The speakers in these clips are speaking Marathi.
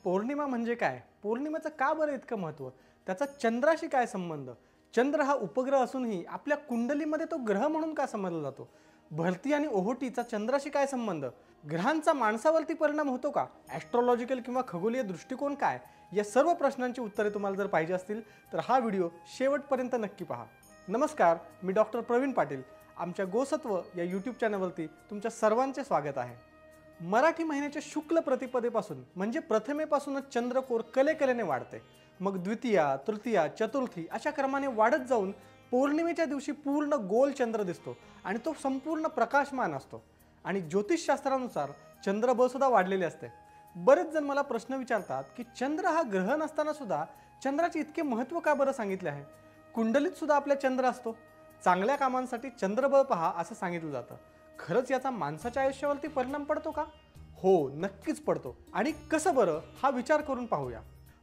पौर्णिमा म्हणजे काय? पौर्णिमेचं का बरं इतकं महत्त्व? त्याचा चंद्राशी काय संबंध? चंद्र हा उपग्रह असूनही आपल्या कुंडलीमध्ये तो ग्रह म्हणून का समजला जातो? भरती आणि ओहोटीचा चंद्राशी काय संबंध? ग्रहांचा माणसावरती परिणाम होतो का? ॲस्ट्रोलॉजिकल किंवा खगोलीय दृष्टिकोन काय? या सर्व प्रश्नांची उत्तरे तुम्हाला जर पाहिजे असतील तर हा व्हिडिओ शेवटपर्यंत नक्की पहा. नमस्कार, मी डॉक्टर प्रवीण पाटील. आमच्या गोसत्व या यूट्यूब चॅनलवरती तुमच्या सर्वांचे स्वागत आहे. मराठी महिन्याच्या शुक्ल प्रतिपदेपासून म्हणजे प्रथमेपासूनच चंद्रकोर कलेकलेने वाढते. मग द्वितीया, तृतीया, चतुर्थी अशा क्रमाने वाढत जाऊन पौर्णिमेच्या दिवशी पूर्ण गोल चंद्र दिसतो आणि तो संपूर्ण प्रकाशमान असतो. आणि ज्योतिषशास्त्रानुसार चंद्रबळ सुद्धा वाढलेले असते. बरेच जण मला प्रश्न विचारतात की चंद्र हा ग्रह नसताना सुद्धा चंद्राचे इतके महत्त्व का बरं सांगितले आहे? कुंडलीत सुद्धा आपल्या चंद्र असतो. चांगल्या कामांसाठी चंद्रबळ पहा असं सांगितलं जातं. खरंच याचा माणसाच्या आयुष्यावरती परिणाम पडतो का? हो, नक्कीच पडतो. आणि कसं बरं हा विचार करून पाहूया.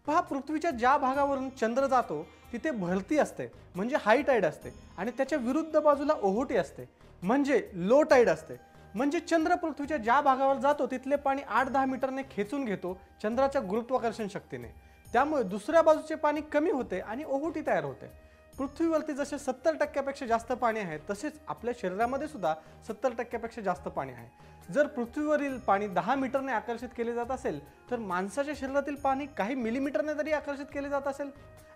पहा, पृथ्वीच्या ज्या भागावरून चंद्र जातो तिथे भरती असते म्हणजे हाय टाईड असते आणि त्याच्या विरुद्ध बाजूला ओहोटी असते म्हणजे लो टाईड असते. म्हणजे चंद्र पृथ्वीच्या ज्या भागावर जातो तिथले पाणी 8-10 मीटरने खेचून घेतो चंद्राच्या गुरुत्वाकर्षण शक्तीने. त्यामुळे दुसऱ्या बाजूचे पाणी कमी होते आणि ओहोटी तयार होते. पृथ्वीवरती जसे 70% जास्त पाणी आहे तसेच आपल्या शरीरामध्ये सुद्धा 70% जास्त पाणी आहे. जर पृथ्वीवरील पाणी 10 मीटरने आकर्षित केले जात असेल तर माणसाच्या शरीरातील पाणी काही मिलीमीटरने तरी आकर्षित केले जात असेल.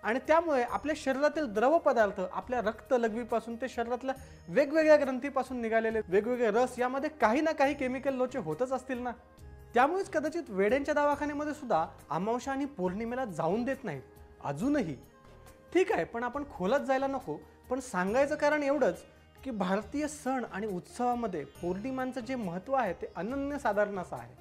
आणि त्यामुळे आपल्या शरीरातील द्रव पदार्थ आपल्या रक्त लघवीपासून ते शरीरातल्या वेगवेगळ्या ग्रंथीपासून निघालेले वेगवेगळे रस यामध्ये काही ना काही केमिकल लोचे होतच असतील ना. त्यामुळेच कदाचित वेड्यांच्या दवाखान्यामध्ये सुद्धा अमावस्या आणि पौर्णिमेला जाऊन देत नाहीत अजूनही. ठीक आहे, पण आपण खोलात जायला नको. पण सांगायचं कारण एवढंच की भारतीय सण आणि उत्सवामध्ये पौर्णिमांचं जे महत्त्व आहे ते अनन्यसाधारण असं आहे.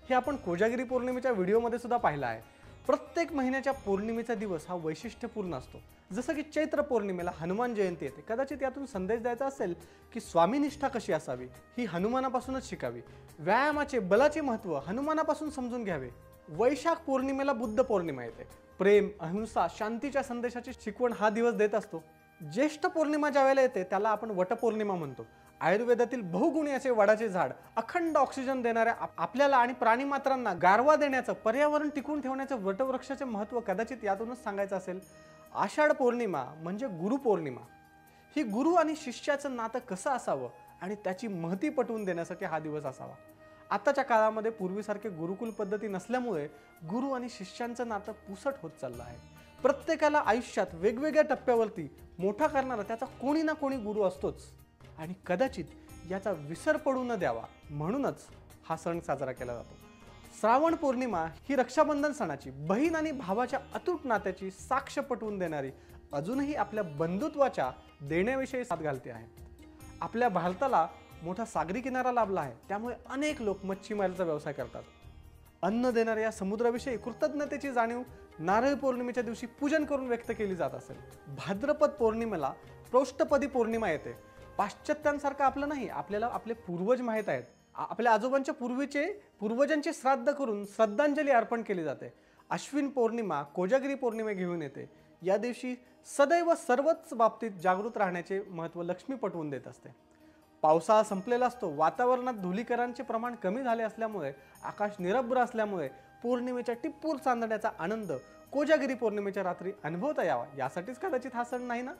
हे आपण कोजागिरी पौर्णिमेच्या व्हिडिओमध्ये सुद्धा पाहिलं आहे. प्रत्येक महिन्याच्या पौर्णिमेचा दिवस हा वैशिष्ट्यपूर्ण असतो. जसं की चैत्र पौर्णिमेला हनुमान जयंती येते. कदाचित यातून संदेश द्यायचा असेल की स्वामीनिष्ठा कशी असावी ही हनुमानापासूनच शिकावी. व्यायामाचे बलाचे महत्त्व हनुमानापासून समजून घ्यावे. वैशाख पौर्णिमेला बुद्ध पौर्णिमा येते. प्रेम, अहिंसा, शांतीच्या संदेशाची शिकवण हा दिवस देत असतो. ज्येष्ठ पौर्णिमा ज्यावेळेला येते त्याला आपण वटपौर्णिमा म्हणतो. आयुर्वेदातील बहुगुणी असे वडाचे झाड अखंड ऑक्सिजन देणाऱ्या आपल्याला आणि प्राणीमात्रांना गारवा देण्याचं, पर्यावरण टिकवून ठेवण्याचं वटवृक्षाचे महत्त्व कदाचित यातूनच सांगायचं असेल. आषाढ पौर्णिमा म्हणजे गुरुपौर्णिमा. ही गुरु आणि शिष्याचं नातं कसं असावं आणि त्याची महती पटवून देण्यासाठी हा दिवस असावा. आताच्या काळामध्ये पूर्वीसारखे गुरुकुल पद्धती नसल्यामुळे गुरु आणि शिष्यांचं नातं पुसट होत चाललं आहे. प्रत्येकाला आयुष्यात वेगवेगळ्या टप्प्यावरती मोठा करणारा त्याचा कोणी ना कोणी गुरु असतोच. आणि कदाचित याचा विसर पडू न द्यावा म्हणूनच हा सण साजरा केला जातो. श्रावण पौर्णिमा ही रक्षाबंधन सणाची, बहीण आणि भावाच्या अतूट नात्याची साक्ष पटवून देणारी, अजूनही आपल्या बंधुत्वाच्या देण्याविषयी साथ घालते आहे. आपल्या भारताला मोठा सागरी किनारा लाभला आहे. त्यामुळे अनेक लोक मच्छीमारीचा व्यवसाय करतात. अन्न देणाऱ्या या समुद्राविषयी कृतज्ञतेची जाणीव नारळी पौर्णिमेच्या दिवशी पूजन करून व्यक्त केली जात असेल. भाद्रपद पौर्णिमेला पृष्ठपदी पौर्णिमा येते. पाश्चात्यांसारखं आपलं नाही, आपल्याला आपले पूर्वज माहीत आहेत. आपल्या आजोबांच्या पूर्वजांचे श्राद्ध करून श्रद्धांजली अर्पण केली जाते. अश्विन पौर्णिमा कोजागिरी पौर्णिमे घेऊन येते. या दिवशी सदैव सर्वच बाबतीत जागृत राहण्याचे महत्त्व लक्ष्मी पटवून देत असते. पावसाळा संपलेला असतो. वातावरणात धुलीकणांचे प्रमाण कमी झाले असल्यामुळे, आकाश निरभ्र असल्यामुळे पौर्णिमेच्या टिप्पूर चांदण्याचा आनंद कोजागिरी पौर्णिमेच्या रात्री अनुभवता यावा यासाठीच कदाचित हा सण नाही ना.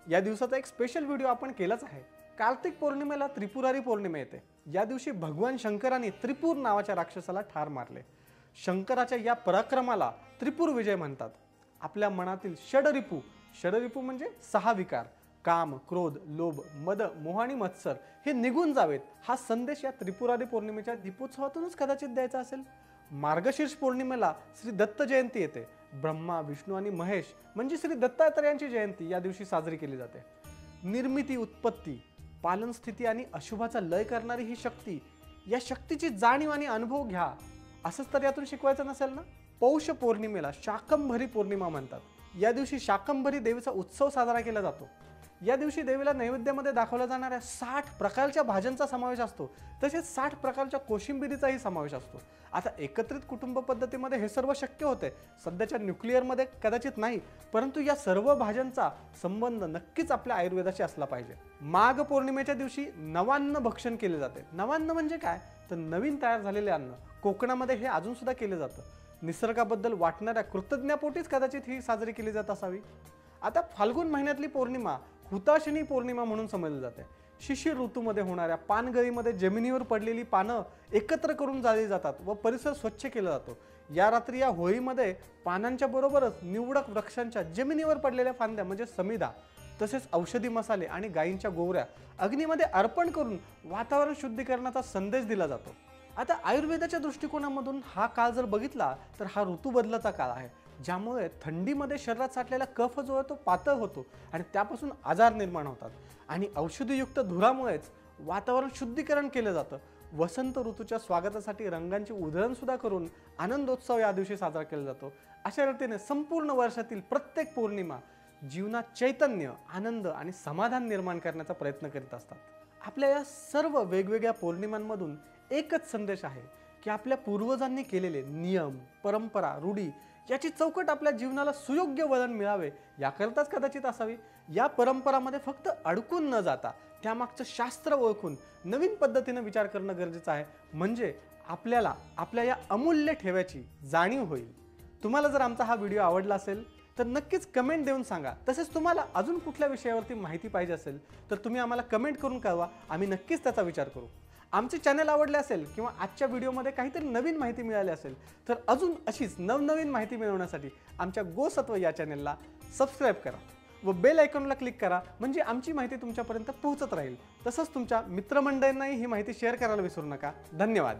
या दिवसाचा एक स्पेशल व्हिडिओ आपण केलाच आहे. कार्तिक पौर्णिमेला त्रिपुरारी पौर्णिमा येते. या दिवशी भगवान शंकरांनी त्रिपूर नावाच्या राक्षसाला ठार मारले. शंकराच्या या पराक्रमाला त्रिपूर विजय म्हणतात. आपल्या मनातील षडरिपू म्हणजे 6 विकार, काम, क्रोध, लोभ, मद, मोह आणि मत्सर हे निघून जावेत हा संदेश या त्रिपुरारी पौर्णिमेच्या दीपोत्सवातूनच कदाचित द्यायचा असेल. मार्गशीर्ष पौर्णिमेला श्री दत्त जयंती येते. ब्रह्मा, विष्णू आणि महेश म्हणजे श्री दत्तात्रयांची जयंती या दिवशी साजरी केली जाते. निर्मिती, उत्पत्ती, पालन, स्थिती आणि अशुभाचा लय करणारी ही शक्ती, या शक्तीची जाणीव आणि अनुभव घ्या असंच तर यातून शिकवायचं नसेल ना. पौष पौर्णिमेला शाकंभरी पौर्णिमा म्हणतात. या दिवशी शाकंभरी देवीचा उत्सव साजरा केला जातो. या दिवशी देवीला नैवेद्यामध्ये दाखवल्या जाणाऱ्या 60 प्रकारच्या भाज्यांचा समावेश असतो. तसेच 60 प्रकारच्या कोशिंबिरीचाही समावेश असतो. आता एकत्रित कुटुंब पद्धतीमध्ये हे सर्व शक्य होते. सध्याच्या न्यूक्लिअरमध्ये कदाचित नाही, परंतु या सर्व भाज्यांचा संबंध नक्कीच आपल्या आयुर्वेदाशी असला पाहिजे. माघ पौर्णिमेच्या दिवशी नवान्न भक्षण केले जाते. नवान्न म्हणजे काय तर नवीन तयार झालेले अन्न. कोकणामध्ये हे अजून सुद्धा केले जातं. निसर्गाबद्दल वाटणाऱ्या कृतज्ञापोटीच कदाचित ही साजरी केली जात असावी। आता फाल्गुन महिन्यातली पौर्णिमा हुताशनी पौर्णिमा म्हणून समजली जाते। शिशिर ऋतूमध्ये होणाऱ्या पानगळीमध्ये जमिनीवर पडलेली पानं एकत्र करून जाळली जातात व परिसर स्वच्छ केला जातो। या रात्री या होळीमध्ये पानांच्या बरोबरच निवडक वृक्षांच्या जमिनीवर पडलेल्या फांद्या म्हणजे समिधा, तसेच औषधी मसाले आणि गायींच्या गोवऱ्या अग्नीमध्ये अर्पण करून वातावरण शुद्धीकरणाचा संदेश दिला जातो। आता आयुर्वेदाच्या दृष्टिकोनामधून हा काळ जर बघितला तर हा ऋतू बदलाचा काळ आहे, ज्यामुळे थंडीमध्ये शरीरात साठलेला कफ जो आहे तो पातळ होतो आणि त्यापासून आजार निर्माण होतात आणि औषधीयुक्त धुरामुळेच वातावरण शुद्धीकरण केलं जातं। वसंत ऋतूच्या स्वागतासाठी रंगांची उधळण सुद्धा करून आनंदोत्सव या दिवशी साजरा केला जातो। अशा रीतीने संपूर्ण वर्षातील प्रत्येक पौर्णिमा जीवनात चैतन्य, आनंद आणि समाधान निर्माण करण्याचा प्रयत्न करीत असतात। आपल्या या सर्व वेगवेगळ्या पौर्णिमांमधून एकच संदेश आहे की आपल्या पूर्वजांनी केलेले नियम, परंपरा, रूढी याची चौकट आपल्या जीवनाला सुयोग्य वळण मिळावे याकरताच कदाचित असावी। या परंपरामध्ये फक्त अडकून न जाता त्यामागचं शास्त्र ओळखून नवीन पद्धतीने विचार करणं गरजेचं आहे, म्हणजे आपल्याला आपल्या या अमूल्य ठेव्याची जाणीव होईल। तुम्हाला जर आमचा हा व्हिडिओ आवडला असेल तर नक्कीच कमेंट देऊन सांगा। तसेच तुम्हाला अजून कुठल्या विषयावरती माहिती पाहिजे असेल तर तुम्ही आम्हाला कमेंट करून कळवा, आम्ही नक्कीच त्याचा विचार करू। आमचे चॅनल आवडले असेल किंवा आजच्या व्हिडिओमध्ये काहीतरी नवीन माहिती मिळाली असेल तर अजून अशीच नवनवीन माहिती मिळवण्यासाठी आमच्या गोसत्व या चॅनलला सबस्क्राईब करा व बेल आयकॉनला क्लिक करा, म्हणजे आमची माहिती तुमच्यापर्यंत पोहोचत राहील। तसंच तुमच्या मित्रमंडळींनाही ही माहिती शेअर करायला विसरू नका। धन्यवाद।